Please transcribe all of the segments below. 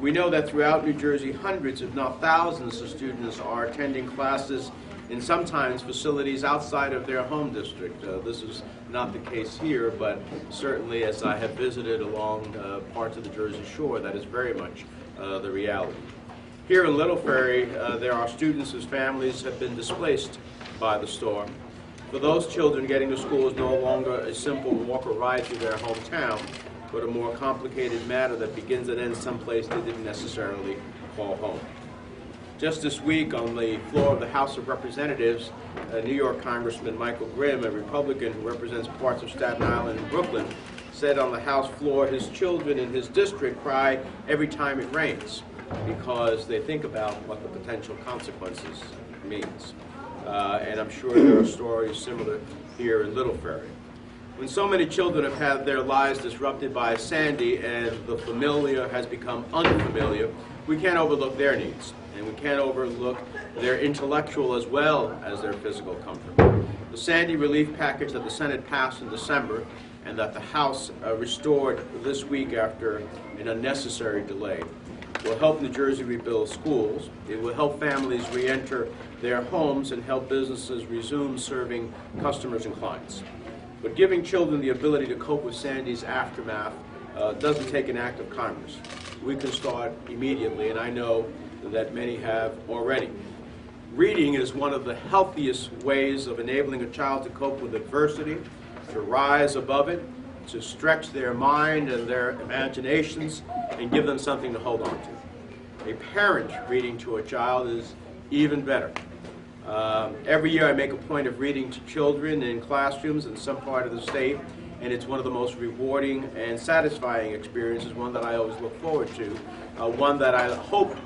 We know that throughout New Jersey, hundreds, if not thousands, of students are attending classes in sometimes facilities outside of their home district. This is not the case here, but certainly as I have visited along parts of the Jersey Shore, that is very much the reality. Here in Little Ferry, there are students whose families have been displaced by the storm. For those children, getting to school is no longer a simple walk or ride through their hometown, but a more complicated matter that begins and ends someplace they didn't necessarily call home. Just this week, on the floor of the House of Representatives, New York Congressman Michael Grimm, a Republican who represents parts of Staten Island and Brooklyn, said on the House floor his children in his district cry every time it rains because they think about what the potential consequences means. And I'm sure there are stories similar here in Little Ferry. When so many children have had their lives disrupted by Sandy and the familiar has become unfamiliar, we can't overlook their needs, and we can't overlook their intellectual as well as their physical comfort. The Sandy relief package that the Senate passed in December and that the House restored this week after an unnecessary delay will help New Jersey rebuild schools. It will help families re-enter their homes and help businesses resume serving customers and clients. But giving children the ability to cope with Sandy's aftermath doesn't take an act of Congress. We can start immediately, and I know that many have already. Reading is one of the healthiest ways of enabling a child to cope with adversity, to rise above it, to stretch their mind and their imaginations, and give them something to hold on to. A parent reading to a child is even better. Every year I make a point of reading to children in classrooms in some part of the state, and it's one of the most rewarding and satisfying experiences, one that I always look forward to, one that I hope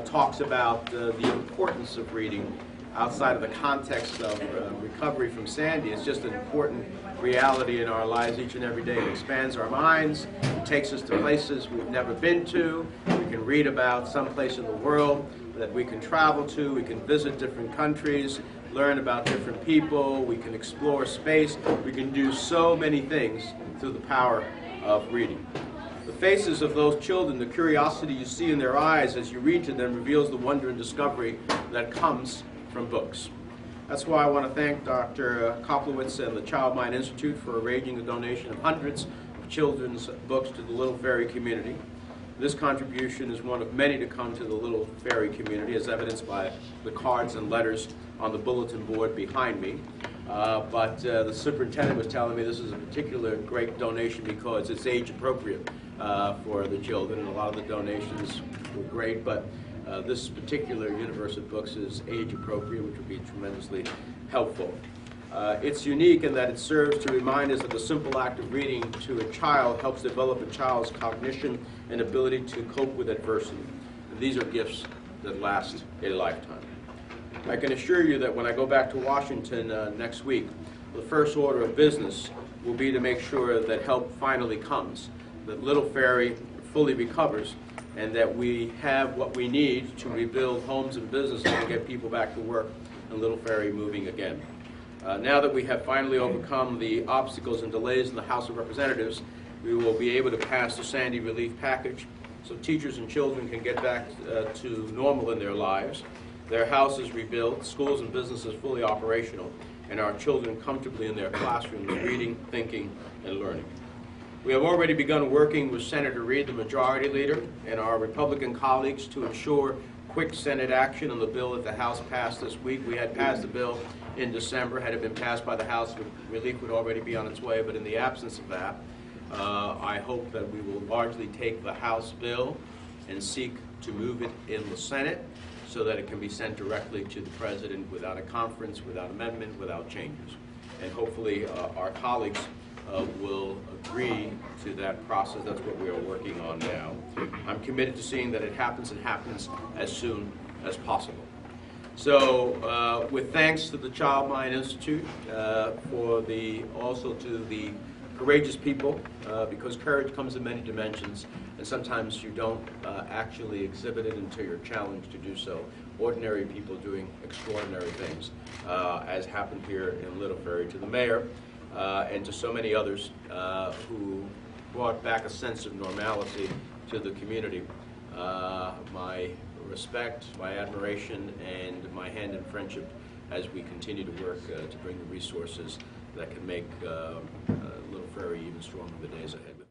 talks about the importance of reading outside of the context of recovery from Sandy. It's just an important reality in our lives each and every day. It expands our minds, it takes us to places we've never been to, we can read about some place in the world that we can travel to, we can visit different countries, learn about different people, we can explore space, we can do so many things through the power of reading. The faces of those children, the curiosity you see in their eyes as you read to them reveals the wonder and discovery that comes from books. That's why I want to thank Dr. Koplewicz and the Child Mind Institute for arranging the donation of hundreds of children's books to the Little Ferry community. This contribution is one of many to come to the Little Ferry community, as evidenced by the cards and letters on the bulletin board behind me. But the superintendent was telling me this is a particular great donation because it's age appropriate for the children, and a lot of the donations were great, but this particular universe of books is age appropriate, which would be tremendously helpful. It's unique in that it serves to remind us that the simple act of reading to a child helps develop a child's cognition and ability to cope with adversity. And these are gifts that last a lifetime. I can assure you that when I go back to Washington next week, the first order of business will be to make sure that help finally comes, that Little Ferry fully recovers, and that we have what we need to rebuild homes and businesses and get people back to work and Little Ferry moving again. Now that we have finally overcome the obstacles and delays in the House of Representatives, we will be able to pass the Sandy relief package so teachers and children can get back to normal in their lives, their houses rebuilt, schools and businesses fully operational, and our children comfortably in their classrooms reading, thinking, and learning. We have already begun working with Senator Reid, the Majority Leader, and our Republican colleagues to ensure quick Senate action on the bill that the House passed this week. We had passed the bill in December. Had it been passed by the House, relief would already be on its way, but in the absence of that, I hope that we will largely take the House bill and seek to move it in the Senate so that it can be sent directly to the President without a conference, without amendment, without changes. And hopefully our colleagues will agree to that process. That's what we are working on now. I'm committed to seeing that it happens and happens as soon as possible. So with thanks to the Child Mind Institute, also to the courageous people, because courage comes in many dimensions, and sometimes you don't actually exhibit it until you're challenged to do so. Ordinary people doing extraordinary things, as happened here in Little Ferry, to the mayor, and to so many others who brought back a sense of normalcy to the community. my respect, my admiration, and my hand in friendship as we continue to work to bring the resources that can make Little Ferry even stronger in the days ahead.